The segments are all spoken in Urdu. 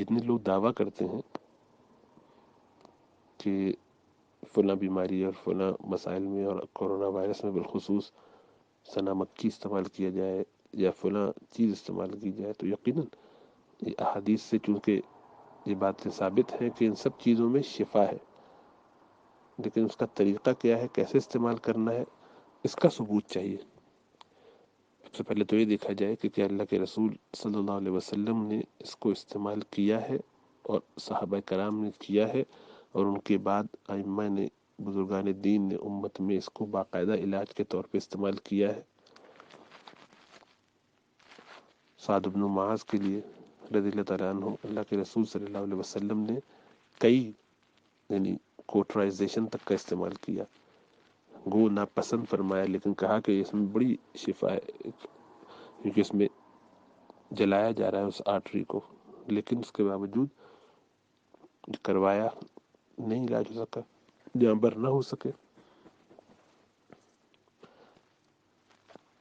جتنے لوگ دعویٰ کرتے ہیں کہ فلاں بیماری اور فلاں مسائل میں اور کورونا وائرس میں بالخصوص سنا مکی استعمال کیا جائے یا فلاں چیز استعمال کی جائے، تو یقیناً یہ احادیث سے چونکہ یہ باتیں ثابت ہیں کہ ان سب چیزوں میں شفا ہے، لیکن اس کا طریقہ کیا ہے، کیسے استعمال کرنا ہے، اس کا ثبوت چاہیے۔ سب سے پہلے تو یہ دیکھا جائے کہ کیا اللہ کے رسول صلی اللہ علیہ وسلم نے اس کو استعمال کیا ہے اور صحابہ کرام نے کیا ہے، اور ان کے بعد ائمہ نے، بزرگان دین نے امت میں اس کو باقاعدہ علاج کے طور پہ استعمال کیا ہے۔ سعد بن معاذ کے لیے رضی اللہ تعالیٰ عنہ اللہ کے رسول صلی اللہ علیہ وسلم نے کئی یعنی کوٹرائزیشن تک کا استعمال کیا، گو ناپسند فرمایا، لیکن کہا کہ اس میں بڑی شفا ہے کیونکہ اس میں جلایا جا رہا ہے اس آرٹری کو، لیکن اس کے باوجود کروایا، نہیں علاج ہو سکا، جہاں بر نہ ہو سکے۔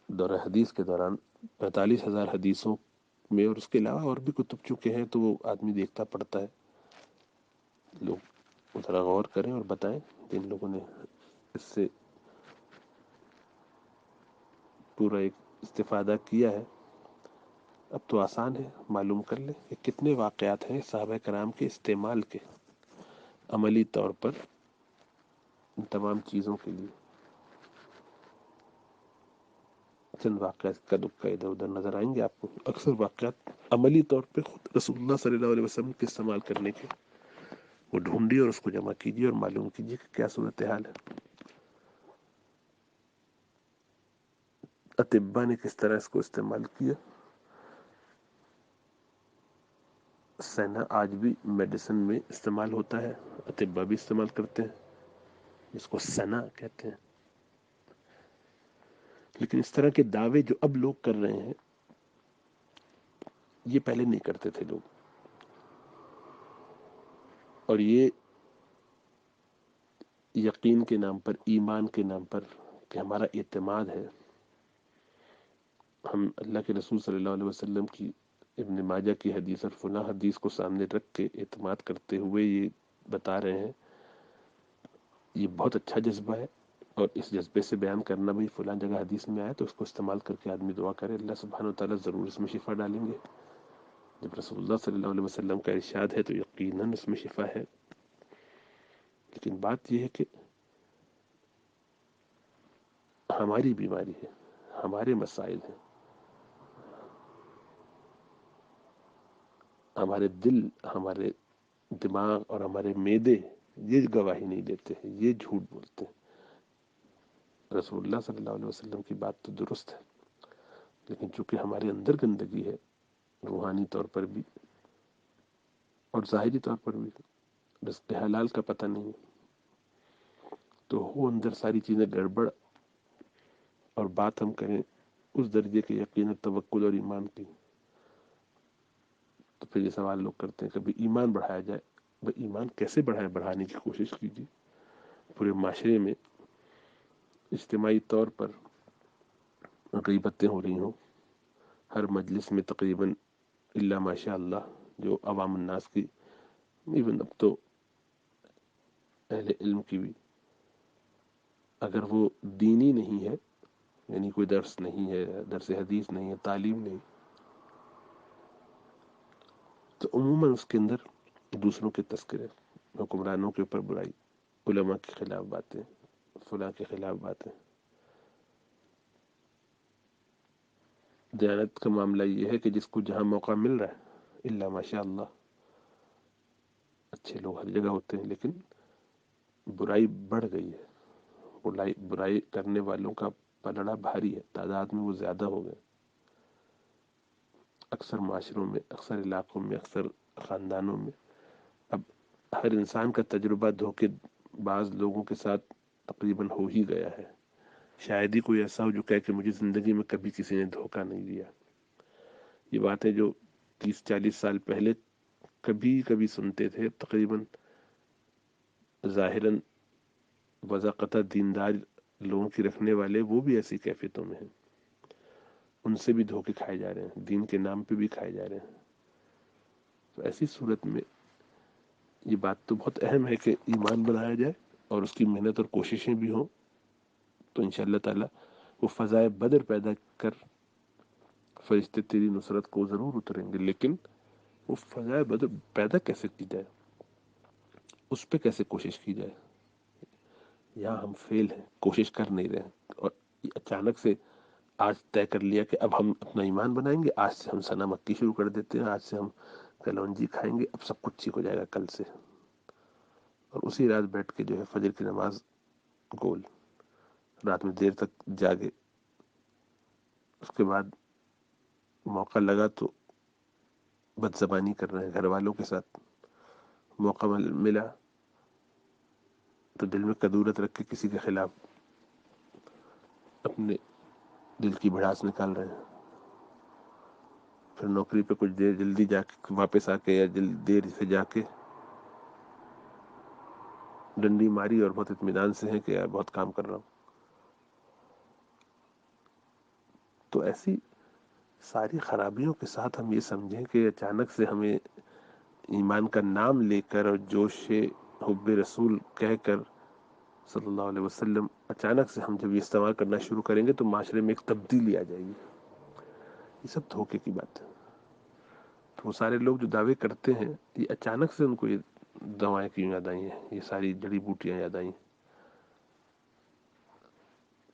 دورہ حدیث کے دوران 45,000 حدیثوں میں اور اس کے علاوہ اور بھی کتب چکے ہیں، تو وہ آدمی دیکھتا پڑھتا ہے، لوگ ذرا غور کریں اور بتائیں جن لوگوں نے اس سے پورا ایک استفادہ کیا ہے۔ اب تو آسان ہے، معلوم کر لیں کہ کتنے واقعات ہیں صحابہ کرام کے استعمال کے عملی طور پر ان تمام چیزوں کے لیے۔ چند واقعات کا دکا ادھر ادھر نظر آئیں گے آپ کو، اکثر واقعات عملی طور پہ خود رسول اللہ صلی اللہ علیہ وسلم کے استعمال کرنے کے، وہ ڈھونڈیے اور اس کو جمع کیجیے اور معلوم کیجیے کہ کیا صورتحال ہے، اطباء نے کس طرح اس کو استعمال کیا۔ سینا آج بھی میڈیسن میں استعمال ہوتا ہے، اطباء بھی استعمال کرتے ہیں، جس کو سینا کہتے ہیں۔ لیکن اس طرح کے دعوے جو اب لوگ کر رہے ہیں، یہ پہلے نہیں کرتے تھے لوگ، اور یہ یقین کے نام پر، ایمان کے نام پر کہ ہمارا اعتماد ہے، ہم اللہ کے رسول صلی اللہ علیہ وسلم کی ابن ماجہ کی حدیث اور فلاں حدیث کو سامنے رکھ کے اعتماد کرتے ہوئے یہ بتا رہے ہیں، یہ بہت اچھا جذبہ ہے، اور اس جذبے سے بیان کرنا بھی فلاں جگہ حدیث میں آئے تو اس کو استعمال کر کے آدمی دعا کرے، اللہ سبحانہ و تعالیٰ ضرور اس میں شفا ڈالیں گے۔ جب رسول اللہ صلی اللہ علیہ وسلم کا ارشاد ہے تو یقیناً اس میں شفا ہے۔ لیکن بات یہ ہے کہ ہماری بیماری ہے، ہمارے مسائل ہیں، ہمارے دل، ہمارے دماغ اور ہمارے معدے یہ گواہی نہیں دیتے ہیں، یہ جھوٹ بولتے ہیں۔ رسول اللہ صلی اللہ علیہ وسلم کی بات تو درست ہے، لیکن چونکہ ہمارے اندر گندگی ہے، روحانی طور پر بھی اور ظاہری طور پر بھی، رزق حلال کا پتہ نہیں، تو وہ اندر ساری چیزیں گڑبڑ، اور بات ہم کریں اس درجے کے یقین اور توکل اور ایمان کی، تو پھر یہ سوال لوگ کرتے ہیں کبھی ایمان بڑھایا جائے، بھائی ایمان کیسے بڑھائیں، بڑھانے کی کوشش کیجیے۔ پورے معاشرے میں اجتماعی طور پر غیبتیں ہو رہی ہوں، ہر مجلس میں تقریباً الا ماشاء اللہ جو عوام الناس کی، ایون اب تو اہل علم کی بھی، اگر وہ دینی نہیں ہے، یعنی کوئی درس نہیں ہے، درس حدیث نہیں ہے، تعلیم نہیں، تو عموماً اس کے اندر دوسروں کے تذکرے، حکمرانوں کے اوپر برائی، علماء کے خلاف باتیں، فلاں کے خلاف باتیں۔ دیانت کا معاملہ یہ ہے کہ جس کو جہاں موقع مل رہا ہے، الا ماشاء اللہ اچھے لوگ ہر جگہ ہوتے ہیں، لیکن برائی بڑھ گئی ہے، برائی کرنے والوں کا پلڑا بھاری ہے، تعداد میں وہ زیادہ ہو گئے، اکثر معاشروں میں، اکثر علاقوں میں، اکثر خاندانوں میں۔ اب ہر انسان کا تجربہ دھوکے بعض لوگوں کے ساتھ تقریباً ہو ہی گیا ہے، شاید ہی کوئی ایسا ہو جو کہے کہ مجھے زندگی میں کبھی کسی نے دھوکہ نہیں دیا۔ یہ باتیں جو 30-40 سال پہلے کبھی کبھی سنتے تھے، تقریباً ظاہراً وضاقتہ دیندار لوگوں کی رکھنے والے، وہ بھی ایسی کیفیتوں میں ہیں، ان سے بھی دھوکے کھائے جا رہے ہیں، دین کے نام پہ بھی کھائے جا رہے ہیں۔ تو ایسی صورت میں یہ بات تو بہت اہم ہے کہ ایمان بنایا جائے اور اس کی محنت اور کوششیں بھی ہوں، تو انشاءاللہ تعالی وہ فضائے بدر پیدا کر فرشتے تیری نصرت کو ضرور اتریں گے. لیکن وہ فضائے بدر پیدا کیسے کی جائے، اس پہ کیسے کوشش کی جائے. یہاں ہم فیل ہیں، کوشش کر نہیں رہے ہیں، اور اچانک سے آج طے کر لیا کہ اب ہم اپنا ایمان بنائیں گے، آج سے ہم سنا مکی شروع کر دیتے ہیں، آج سے ہم کلونجی کھائیں گے، اب سب کچھ ٹھیک ہو جائے گا کل سے. اور اسی رات بیٹھ کے جو ہے فجر کی نماز گول، رات میں دیر تک جاگے، اس کے بعد موقع لگا تو بد زبانی کر رہے ہیں گھر والوں کے ساتھ، موقع ملا تو دل میں کدورت رکھ کے کسی کے خلاف اپنے دل کی بھڑاس نکال رہے ہیں. پھر نوکری پہ کچھ دیر جلدی جا کے واپس آ کے یا دیر سے جا کے ڈنڈی ماری اور بہت اطمینان سے ہے کہ یار بہت کام کر رہا ہوں. تو ایسی ساری خرابیوں کے ساتھ ہم یہ سمجھیں کہ اچانک سے ہمیں ایمان کا نام لے کر اور جوش حب رسول کہہ کر صلی اللہ علیہ وسلم، اچانک سے ہم جب یہ استعمال کرنا شروع کریں گے تو معاشرے میں ایک تبدیلی آ جائے گی. یہ سب دھوکے کی بات ہے. تو وہ سارے لوگ جو دعوے کرتے ہیں، یہ اچانک سے ان کو یہ دوائیں کیوں یاد آئی ہیں، یہ ساری جڑی بوٹیاں یاد آئی ہیں.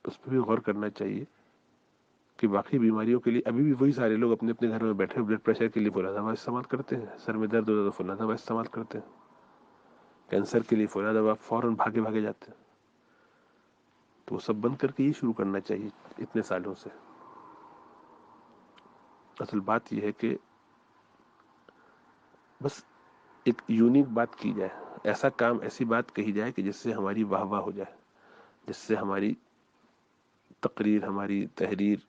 اس پہ بھی غور کرنا چاہیے کہ باقی بیماریوں کے لیے ابھی بھی وہی سارے لوگ اپنے اپنے گھر میں بیٹھے بلڈ پریشر کے لیے فلاں دوا استعمال کرتے ہیں، سر میں درد ہوتا تو فلاں دوا استعمال کرتے ہیں، کینسر کے لیے فلاں دوا، فوراً بھاگے بھاگے جاتے ہیں. تو وہ سب بند کر کے یہ شروع کرنا چاہیے اتنے سالوں سے. اصل بات یہ ہے کہ بس ایک یونیک بات کی جائے، ایسا کام، ایسی بات کہی جائے کہ جس سے ہماری واہ واہ ہو جائے، جس سے ہماری تقریر، ہماری تحریر،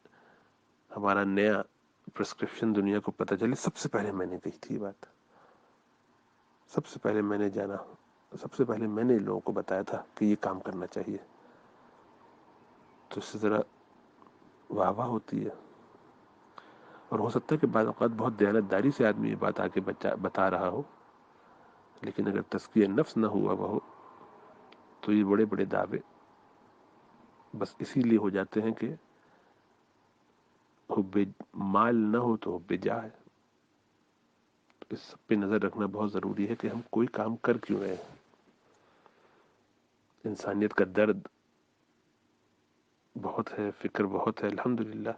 ہمارا نیا پرسکرپشن دنیا کو پتہ چلے. سب سے پہلے میں نے کہی تھی یہ بات، سب سے پہلے میں نے جانا، سب سے پہلے میں نے لوگوں کو بتایا تھا کہ یہ کام کرنا چاہیے. تو اس سے ذرا واہ واہ ہوتی ہے. اور ہو سکتا ہے کہ بعض اوقات بہت دیانتداری سے آدمی یہ بات آ کے بتا رہا ہو، لیکن اگر تزکیہ نفس نہ ہوا ہو تو یہ بڑے بڑے دعوے بس اسی لیے ہو جاتے ہیں کہ حب مال نہ ہو تو حب جاہ ہے. اس سب پہ نظر رکھنا بہت ضروری ہے کہ ہم کوئی کام کر کیوں رہے ہیں. انسانیت کا درد بہت ہے، فکر بہت ہے الحمدللہ.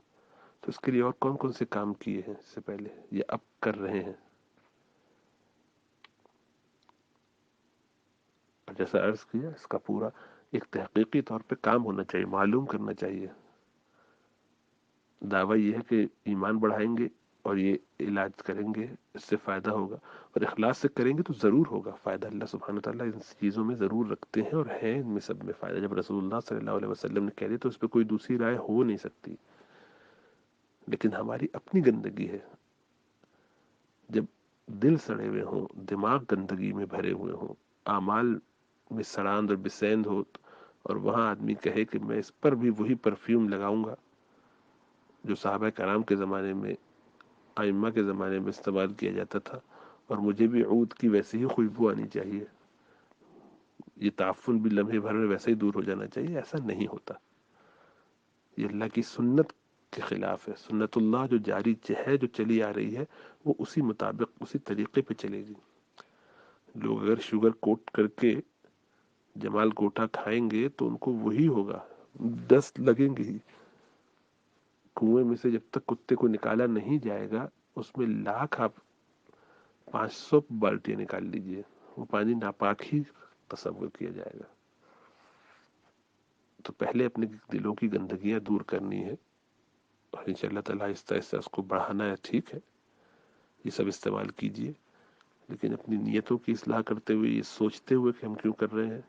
تو اس کے لیے اور کون کون سے کام کیے ہیں اس سے پہلے یا اب کر رہے ہیں. اور جیسا عرض کیا، اس کا پورا ایک تحقیقی طور پہ کام ہونا چاہیے، معلوم کرنا چاہیے. دعویٰ یہ ہے کہ ایمان بڑھائیں گے اور یہ علاج کریں گے، اس سے فائدہ ہوگا، اور اخلاص سے کریں گے تو ضرور ہوگا فائدہ. اللہ سبحانہ وتعالیٰ ان چیزوں میں ضرور رکھتے ہیں اور ہے ان میں سب میں فائدہ. جب رسول اللہ صلی اللہ علیہ وسلم نے کہہ دیا تو اس پہ کوئی دوسری رائے ہو نہیں سکتی. لیکن ہماری اپنی گندگی ہے. جب دل سڑے ہوئے ہوں، دماغ گندگی میں بھرے ہوئے ہوں، اعمال میں سڑاند اور بسیند ہو، اور وہاں آدمی کہے کہ میں اس پر بھی وہی پرفیوم لگاؤں گا جو صحابہ کرام کے زمانے میں، ائمہ کے زمانے میں استعمال کیا جاتا تھا، اور مجھے بھی عود کی ویسے ہی خوشبو آنی چاہیے، یہ تعفن بھی لمحے بھر میں ویسے ہی دور ہو جانا چاہیے، ایسا نہیں ہوتا. یہ اللہ کی سنت کے خلاف ہے. سنت اللہ جو جاری ہے، جو چلی آ رہی ہے، وہ اسی مطابق، اسی طریقے پہ چلے گی. لوگ اگر شوگر کوٹ کر کے جمال کوٹا کھائیں گے تو ان کو وہی ہوگا، 10 لگیں گے ہی. کنویں میں سے جب تک کتے کو نکالا نہیں جائے گا، اس میں لاکھ آپ 500 بالٹیاں نکال لیجئے، وہ پانی ناپاک ہی تصور کیا جائے گا. تو پہلے اپنے دلوں کی گندگیاں دور کرنی ہے، اور انشاءاللہ تعالیٰ آہستہ آہستہ اس کو بڑھانا ہے. ٹھیک ہے، یہ سب استعمال کیجئے، لیکن اپنی نیتوں کی اصلاح کرتے ہوئے، یہ سوچتے ہوئے کہ ہم کیوں کر رہے ہیں،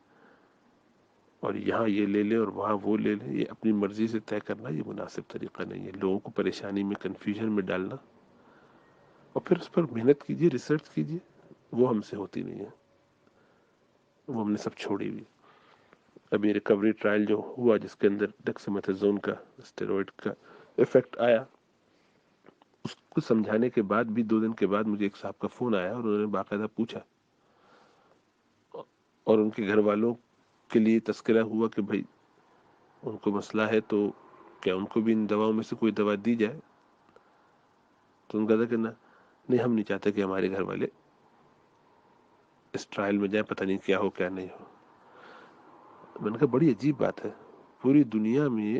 اور یہاں یہ لے لیں اور وہاں وہ لے لیں، یہ اپنی مرضی سے طے کرنا یہ مناسب طریقہ نہیں ہے. لوگوں کو پریشانی میں، کنفیوژن میں ڈالنا، اور پھر اس پر محنت کیجئے، ریسرچ کیجئے، وہ ہم سے ہوتی نہیں ہے، وہ ہم نے سب چھوڑی ہوئی. ابھی ریکوری ٹرائل جو ہوا، جس کے اندر ڈیکسامیتھازون کا، اسٹیرائڈ کا افیکٹ آیا، اس کو سمجھانے کے بعد بھی 2 دن کے بعد مجھے ایک صاحب کا فون آیا اور انہوں نے باقاعدہ پوچھا اور ان کے گھر والوں کے لیے تذکرہ ہوا کہ بھائی ان کو مسئلہ ہے تو کیا ان کو بھی ان دواؤں میں سے کوئی دوا دی جائے. تو ان کا تھا کہ نہیں ہم نہیں چاہتے کہ ہمارے گھر والے اس ٹرائل میں جائیں، پتہ نہیں کیا ہو کیا نہیں ہو. میں نے کہا بڑی عجیب بات ہے، پوری دنیا میں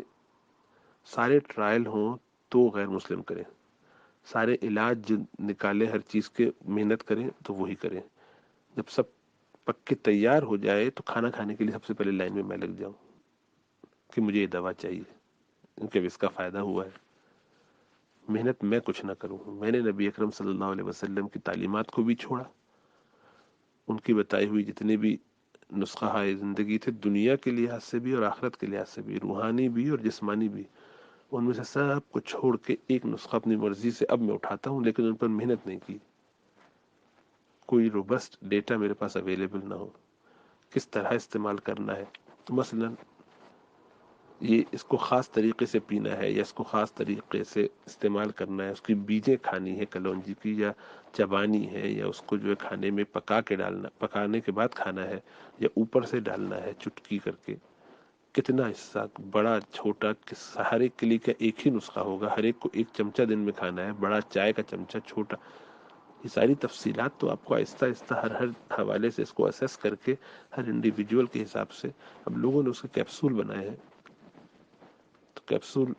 سارے ٹرائل ہوں تو غیر مسلم کریں، سارے علاج جو نکالے ہر چیز کے محنت کریں تو وہی کریں، جب سب پک کے تیار ہو جائے تو کھانا کھانے کے لیے سب سے پہلے لائن میں لگ جاؤں کہ مجھے یہ دوا چاہیے کیونکہ اس کا فائدہ ہوا ہے. محنت میں کچھ نہ کروں. میں نے نبی اکرم صلی اللہ علیہ وسلم کی تعلیمات کو بھی چھوڑا، ان کی بتائی ہوئی جتنے بھی نسخہ ہے زندگی تھے دنیا کے لحاظ سے بھی اور آخرت کے لحاظ سے بھی، روحانی بھی اور جسمانی بھی، ان میں سے سب کو چھوڑ کے ایک نسخہ اپنی مرضی سے اب میں اٹھاتا ہوں، لیکن ان پر محنت نہیں کی. کوئی روبسٹ ڈیٹا میرے پاس اویلیبل نہ ہو، کس طرح استعمال کرنا ہے. تو مثلا یہ اس کو خاص طریقے سے پینا ہے یا اس کو خاص طریقے سے استعمال کرنا ہے، اس کی بیجیں کھانی ہے کلونجی کی یا چبانی ہے، یا اس کو جو ہے کھانے میں پکا کے ڈالنا، پکانے کے بعد کھانا ہے یا اوپر سے ڈالنا ہے چٹکی کر کے. کتنا حصہ بڑا چھوٹا، ہر ایک کے لیے کیا ایک ہی نسخہ ہوگا؟ ہر ایک کو ایک چمچہ دن میں کھانا ہے، بڑا چائے کا چمچہ، چھوٹا. یہ ساری تفصیلات تو آپ کو آہستہ آہستہ ہر حوالے سے اس کو اسیس کر کے ہر انڈیویجول کے حساب سے اب لوگوں نے اس کے کیپسول بنائے ہیں. تو کیپسول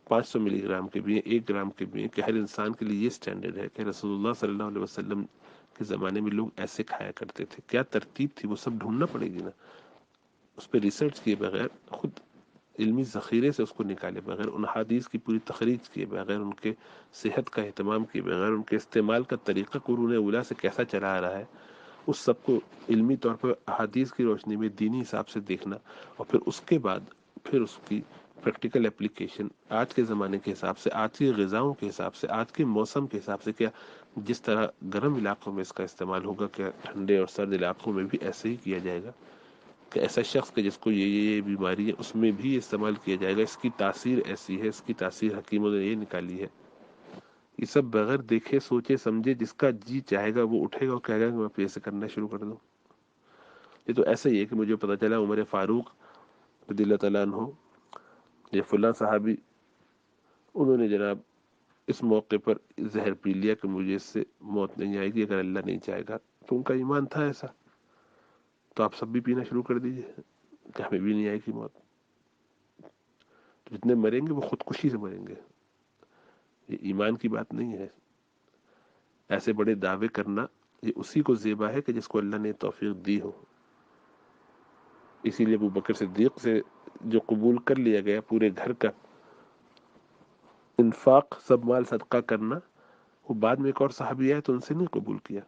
500 ملی گرام کے بھی ہیں، 1 گرام کے بھی ہیں، کہ ہر انسان کے لیے یہ سٹینڈرڈ ہے کہ رسول اللہ صلی اللہ علیہ وسلم کے زمانے میں لوگ ایسے کھایا کرتے تھے. کیا ترتیب تھی وہ سب ڈھونڈنا پڑے گی نا، اس پہ ریسرچ کیے بغیر، خود علمی ذخیرے سے اس کو نکالے بغیر، ان حدیث کی پوری تخریج کیے بغیر، ان کے صحت کا اہتمام کیے بغیر، ان کے استعمال کا طریقہ قرون اولیٰ سے کیسا چلا آ رہا ہے، اس سب کو علمی طور پر احادیث کی روشنی میں دینی حساب سے دیکھنا، اور پھر اس کے بعد پھر اس کی پریکٹیکل اپلیکیشن آج کے زمانے کے حساب سے، آج کی غذاؤں کے حساب سے، آج کے موسم کے حساب سے. کیا جس طرح گرم علاقوں میں اس کا استعمال ہوگا کیا ٹھنڈے اور سرد علاقوں میں بھی ایسے ہی کیا جائے گا؟ کہ ایسا شخص کہ جس کو یہ بیماری ہے اس میں بھی استعمال کیا جائے گا؟ اس کی تاثیر ایسی ہے، اس کی تاثیر حکیموں نے یہ نکالی ہے. یہ سب بغیر دیکھے سوچے سمجھے جس کا جی چاہے گا وہ اٹھے گا اور کہے گا کہ میں پھر سے کرنا شروع کر دوں. یہ تو ایسا ہی ہے کہ مجھے پتا چلا عمر فاروق رضی اللہ تعالیٰ عنہ یہ فلاں صحابی انہوں نے جناب اس موقع پر زہر پی لیا کہ مجھے اس سے موت نہیں آئے گی اگر اللہ نہیں چاہے گا. تو ان کا ایمان تھا ایسا. تو آپ سب بھی پینا شروع کر دیجئے کہ ہمیں بھی نہیں آئے گی موت. جتنے مریں گے وہ خودکشی سے مریں گے. یہ ایمان کی بات نہیں ہے. ایسے بڑے دعوے کرنا یہ اسی کو زیبا ہے کہ جس کو اللہ نے توفیق دی ہو. اسی لیے ابو بکر صدیق سے جو قبول کر لیا گیا پورے گھر کا انفاق، سب مال صدقہ کرنا، وہ بعد میں ایک اور صحابی آئے تو ان سے نہیں قبول کیا.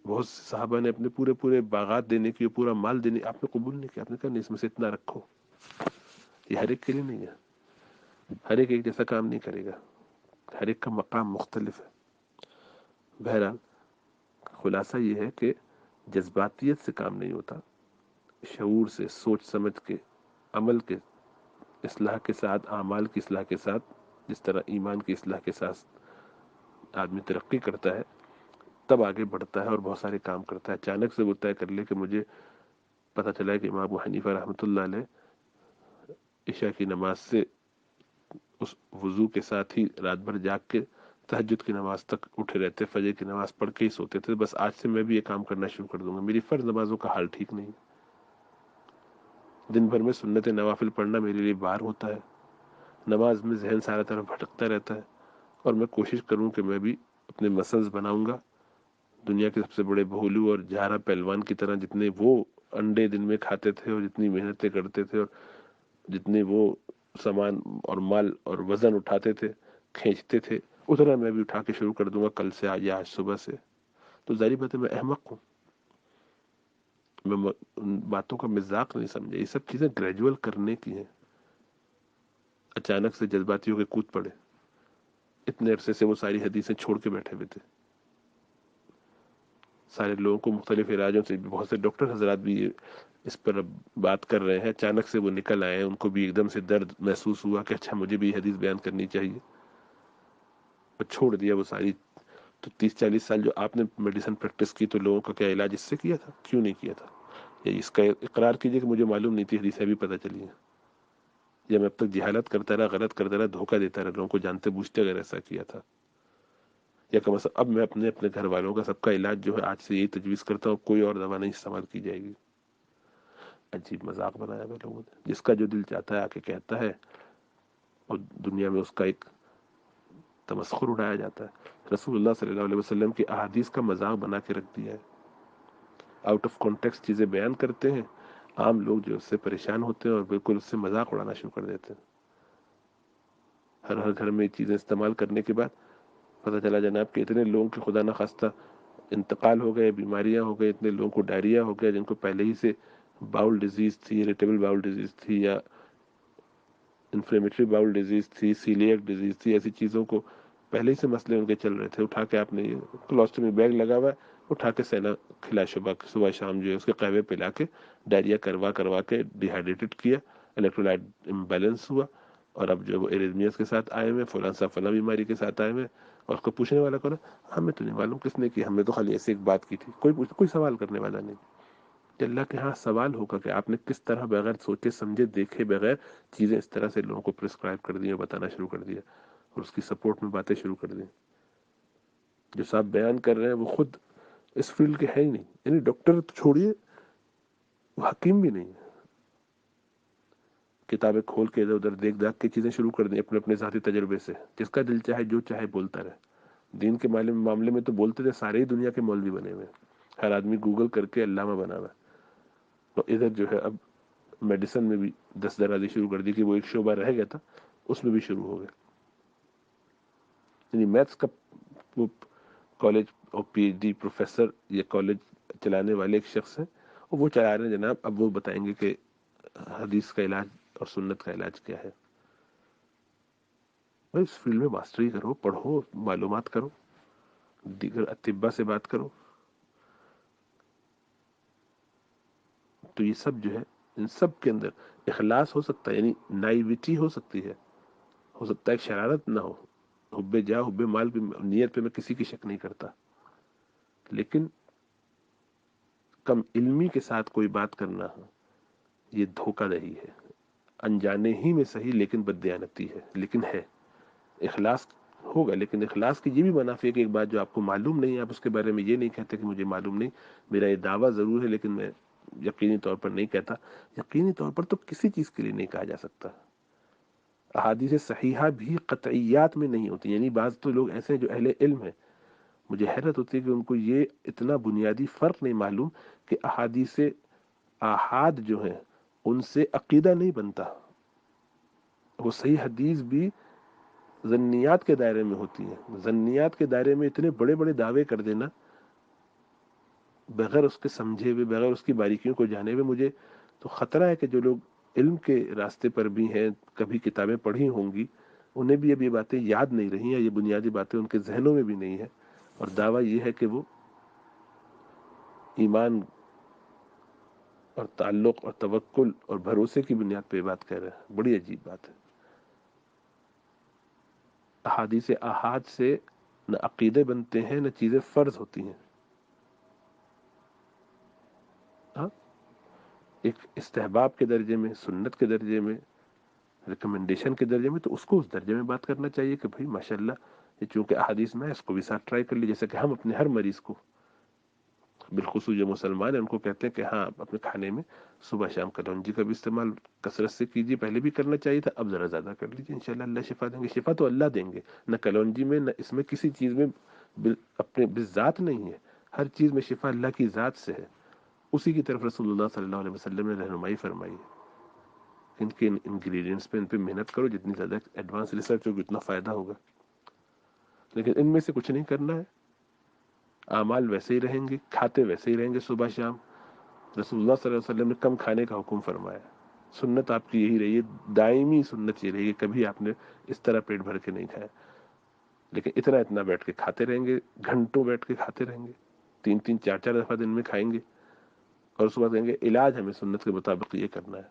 بہت سے صحابہ نے اپنے پورے باغات دینے کی، پورا مال دینے، آپ نے قبول نہیں کیا. آپ نے کہا نہیں، اس میں سے اتنا رکھو. یہ ہر ایک کے لیے نہیں ہے، ہر ایک جیسا کام نہیں کرے گا، ہر ایک کا مقام مختلف ہے. بہرحال خلاصہ یہ ہے کہ جذباتیت سے کام نہیں ہوتا، شعور سے، سوچ سمجھ کے، عمل کے اصلاح کے ساتھ، اعمال کی اصلاح کے ساتھ، جس طرح ایمان کی اصلاح کے ساتھ آدمی ترقی کرتا ہے تب آگے بڑھتا ہے اور بہت سارے کام کرتا ہے. اچانک سے وہ طے کر لے کہ مجھے پتہ چلا ہے کہ امام ابو حنیفہ رحمۃ اللہ علیہ عشاء کی نماز سے اس وضو کے ساتھ ہی رات بھر جاگ کے تہجد کی نماز تک اٹھے رہتے، فجر کی نماز پڑھ کے ہی سوتے تھے. بس آج سے میں بھی یہ کام کرنا شروع کر دوں گا. میری فرض نمازوں کا حال ٹھیک نہیں، دن بھر میں سنت نوافل پڑھنا میرے لیے بار ہوتا ہے، نماز میں ذہن سارا طرف بھٹکتا رہتا ہے. اور میں کوشش کروں کہ میں بھی اپنے مسلز بناؤں گا. دنیا کے سب سے بڑے بھولو اور جھارا پہلوان کی طرح جتنے وہ انڈے دن میں کھاتے تھے اور جتنی محنتیں کرتے تھے اور جتنے وہ سامان اور مال اور وزن اٹھاتے تھے، کھینچتے تھے، اتنا میں بھی اٹھا کے شروع کر دوں گا کل سے، آج یا آج صبح سے. تو ظاہر بات ہے میں احمق ہوں، میں ان باتوں کا مذاق نہیں سمجھا. یہ سب چیزیں گریجول کرنے کی ہیں. اچانک سے جذباتیوں کے کود پڑے، اتنے عرصے سے وہ ساری حدیثیں چھوڑ کے بیٹھے ہوئے تھے. سارے لوگوں کو مختلف علاجوں سے، بہت سے ڈاکٹر حضرات بھی اس پر اب بات کر رہے ہیں، اچانک سے وہ نکل آئے ہیں، ان کو بھی ایک دم سے درد محسوس ہوا کہ اچھا مجھے بھی یہ حدیث بیان کرنی چاہیے، اور چھوڑ دیا وہ ساری. تو 30-40 سال جو آپ نے میڈیسن پریکٹس کی، تو لوگوں کا کیا علاج اس سے کیا تھا؟ کیوں نہیں کیا تھا؟ یا اس کا اقرار کیجئے کہ مجھے معلوم نہیں تھی، حدیثیں بھی پتہ چلی ہیں، یا میں اب تک جہالت کرتا رہا، غلط کرتا رہا، دھوکہ دیتا رہا لوگوں کو جانتے بوجھتے اگر ایسا کیا تھا. یا کم از کم اب میں اپنے گھر والوں کا سب کا علاج جو ہے آج سے یہی تجویز کرتا ہوں، کوئی اور دوا نہیں استعمال کی جائے گی. عجیب مذاق بنایا ہے لوگوں نے. جس کا جو دل چاہتا ہے آ کے کہتا ہے، اور دنیا میں اس کا ایک تمسخر اڑایا جاتا ہے. رسول اللہ صلی اللہ علیہ وسلم کی احادیث کا مذاق بنا کے رکھ دیا ہے. آؤٹ آف کانٹیکسٹ چیزیں بیان کرتے ہیں، عام لوگ جو اس سے پریشان ہوتے ہیں اور بالکل اس سے مذاق اڑانا شروع کر دیتے ہیں. ہر گھر میں چیزیں استعمال کرنے کے بعد پتہ چلا جناب کہ اتنے لوگوں کے خدا نخواستہ انتقال ہو گئے، بیماریاں ہو گئے، اتنے لوگوں کو ڈائریا ہو گیا جن کو پہلے ہی سے باؤل ڈیزیز تھی، اریٹیبل باؤل ڈیزیز تھی، یا انفلیمیٹری باؤل ڈیزیز تھی، سیلیاک ڈیزیز تھی. ایسی چیزوں کو پہلے ہی سے مسئلے ان کے چل رہے تھے. اٹھا کے آپ نے کولوسٹمی بیگ لگا ہوا ہے، اٹھا کے سینا کھلا، صبح شام جو ہے اس کے قہوے پلا کے ڈائریا کروا کے ڈیہائیڈریٹڈ کیا، الیکٹرولائٹ امبیلنس ہوا، اور اب جو وہ ایریزمیاز کے ساتھ آئے ہوئے، فلاں بیماری کے ساتھ آئے ہوئے. اور اس کو پوچھنے والا کون ہے؟ ہمیں تو نہیں معلوم کس نے کی، ہم نے تو خالی ایسے ایک بات کی تھی. کوئی سوال کرنے والا نہیں. کہ اللہ کے ہاں سوال ہوگا کہ آپ نے کس طرح بغیر سوچے سمجھے دیکھے بغیر چیزیں اس طرح سے لوگوں کو پرسکرائب کر دی اور بتانا شروع کر دیا، اور اس کی سپورٹ میں باتیں شروع کر دی. جو صاحب بیان کر رہے ہیں وہ خود اس فیلڈ کے ہے ہی نہیں، یعنی ڈاکٹر تو چھوڑیے، وہ حکیم بھی نہیں ہے. کتابیں کھول کے ادھر ادھر دیکھ داکھ کے چیزیں شروع کر دیں اپنے ذاتی تجربے سے. جس کا دل چاہے جو چاہے بولتا رہے. دین کے معاملے میں تو بولتے تھے، سارے ہی دنیا کے مولوی بنے ہوئے، ہر آدمی گوگل کر کے علامہ بنا ہوا ہے. تو ادھر جو ہے اب میڈیسن میں بھی دست درازی شروع کر دی کہ وہ ایک شعبہ رہ گیا تھا اس میں بھی شروع ہو گیا. یعنی میتھس کا کالج اور پی ایچ ڈی پروفیسر یہ کالج چلانے والے ایک شخص ہیں، اور وہ چلا رہے ہیں جناب. اب وہ بتائیں گے کہ حدیث کا علاج اور سنت کا علاج کیا ہے. اس فیلڈ میں ماسٹری کرو، پڑھو، معلومات کرو، دیگر اطباء سے بات کرو. تو یہ سب جو ہے، ان سب کے اندر اخلاص ہو سکتا ہے، یعنی نائیویٹی ہو سکتی ہے، ہو سکتا ہے شرارت نہ ہو، حب جا حب مال بھی نیت پہ میں کسی کی شک نہیں کرتا، لیکن کم علمی کے ساتھ کوئی بات کرنا یہ دھوکہ دہی ہے. انجانے ہی میں صحیح لیکن بددیانتی ہے، لیکن ہے. اخلاص ہوگا، لیکن اخلاص کی یہ بھی منافی ہے کہ ایک بات جو آپ کو معلوم نہیں ہے آپ اس کے بارے میں یہ نہیں کہتے کہ مجھے معلوم نہیں. میرا یہ دعویٰ ضرور ہے لیکن میں یقینی طور پر نہیں کہتا. یقینی طور پر تو کسی چیز کے لیے نہیں کہا جا سکتا. احادیث صحیحہ بھی قطعیات میں نہیں ہوتی. یعنی بعض تو لوگ ایسے ہیں جو اہل علم ہیں، مجھے حیرت ہوتی ہے کہ ان کو یہ اتنا بنیادی فرق نہیں معلوم کہ احادیث آحاد جو ہیں ان سے عقیدہ نہیں بنتا. وہ صحیح حدیث بھی ظنیات کے دائرے میں ہوتی ہیں. ظنیات کے دائرے میں اتنے بڑے بڑے دعوے کر دینا بغیر اس کے سمجھے ہوئے، بغیر اس کی باریکیوں کو جانے ہوئے، مجھے تو خطرہ ہے کہ جو لوگ علم کے راستے پر بھی ہیں، کبھی کتابیں پڑھی ہوں گی، انہیں بھی اب یہ باتیں یاد نہیں رہی ہیں، یہ بنیادی باتیں ان کے ذہنوں میں بھی نہیں ہے، اور دعویٰ یہ ہے کہ وہ ایمان اور تعلق اور توکل اور بھروسے کی بنیاد پہ بات کہہ رہے ہیں. بڑی عجیب بات ہے. احادیث آحاد سے نہ عقیدے بنتے ہیں، نہ چیزیں فرض ہوتی ہیں. ہاں، ایک استحباب کے درجے میں، سنت کے درجے میں، ریکمنڈیشن کے درجے میں، تو اس کو اس درجے میں بات کرنا چاہیے کہ بھائی ماشاءاللہ یہ چونکہ احادیث میں ہے اس کو بھی ساتھ ٹرائی کر لی. جیسے کہ ہم اپنے ہر مریض کو، بالخصوص جو مسلمان ہیں، ان کو کہتے ہیں کہ ہاں اپنے کھانے میں صبح شام کلونجی کا بھی استعمال کثرت سے کیجیے. پہلے بھی کرنا چاہیے تھا، اب ذرا زیادہ کر لیجیے، انشاءاللہ اللہ شفا دیں گے. شفا تو اللہ دیں گے، نہ کلونجی میں نہ اس میں کسی چیز میں اپنے بذات نہیں ہے. ہر چیز میں شفا اللہ کی ذات سے ہے. اسی کی طرف رسول اللہ صلی اللہ علیہ وسلم نے رہنمائی فرمائی ہے. ان کے انگریڈینٹس پہ ان پہ محنت کرو، جتنی زیادہ ایڈوانس ریسرچ ہوگی اتنا فائدہ ہوگا. لیکن ان میں سے کچھ نہیں کرنا ہے. اعمال ویسے ہی رہیں گے، کھاتے ویسے ہی رہیں گے صبح شام. رسول اللہ صلی اللہ علیہ وسلم نے کم کھانے کا حکم فرمایا. سنت آپ کی یہی رہی ہے، دائمی سنت یہ رہی ہے، کبھی آپ نے اس طرح پیٹ بھر کے نہیں کھایا. لیکن اتنا بیٹھ کے کھاتے رہیں گے، گھنٹوں بیٹھ کے کھاتے رہیں گے. 3 4 دفعہ دن میں کھائیں گے اور اس کے بعد کہیں گے علاج ہمیں سنت کے مطابق یہ کرنا ہے،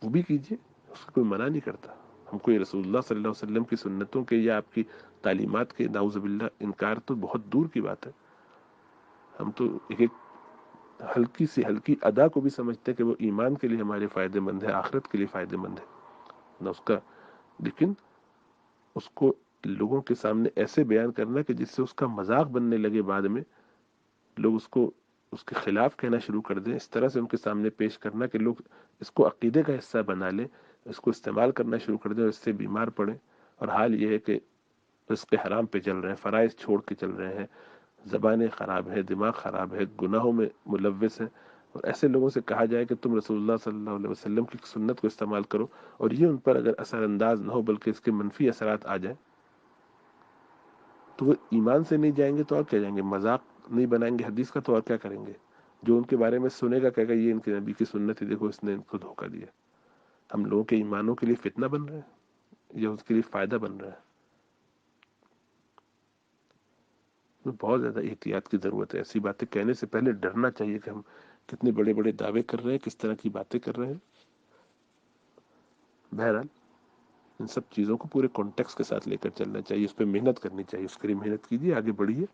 وہ بھی کیجیے، اس کو کوئی منع نہیں کرتا. ہم کو یہ رسول اللہ صلی اللہ علیہ وسلم کی سنتوں کے یا آپ کی تعلیمات کے نعوذ باللہ انکار تو بہت دور کی بات ہے. ہم تو ایک ایک ہلکی سی ہلکی ادا کو بھی سمجھتے ہیں کہ وہ ایمان کے لیے ہمارے فائدہ مند ہے، آخرت کے لیے فائدہ مند ہے نہ اس کا. لیکن اس کو لوگوں کے سامنے ایسے بیان کرنا کہ جس سے اس کا مذاق بننے لگے، بعد میں لوگ اس کو اس کے خلاف کہنا شروع کر دیں، اس طرح سے ان کے سامنے پیش کرنا کہ لوگ اس کو عقیدے کا حصہ بنا لیں، اس کو استعمال کرنا شروع کر دیں اور اس سے بیمار پڑیں. اور حال یہ ہے کہ رزق حرام پہ چل رہے ہیں، فرائض چھوڑ کے چل رہے ہیں، زبانیں خراب ہے، دماغ خراب ہے، گناہوں میں ملوث ہے. اور ایسے لوگوں سے کہا جائے کہ تم رسول اللہ صلی اللہ علیہ وسلم کی سنت کو استعمال کرو، اور یہ ان پر اگر اثر انداز نہ ہو بلکہ اس کے منفی اثرات آ جائیں، تو وہ ایمان سے نہیں جائیں گے تو اور کیا جائیں گے؟ مذاق نہیں بنائیں گے حدیث کا تو اور کیا کریں گے؟ جو ان کے بارے میں سنے گا کہے گا یہ ان کے نبی کی سنت ہے، دیکھو اس نے ان کو دھوکہ دیا. ہم لوگوں کے ایمانوں کے لیے فتنہ بن رہے ہیں یا اس کے لیے فائدہ بن رہا ہے؟ بہت زیادہ احتیاط کی ضرورت ہے. ایسی باتیں کہنے سے پہلے ڈرنا چاہیے کہ ہم کتنے بڑے بڑے دعوے کر رہے ہیں، کس طرح کی باتیں کر رہے ہیں. بہرحال ان سب چیزوں کو پورے کانٹیکس کے ساتھ لے کر چلنا چاہیے، اس پہ محنت کرنی چاہیے، اس کے لیے محنت کیجیے، آگے بڑھیے.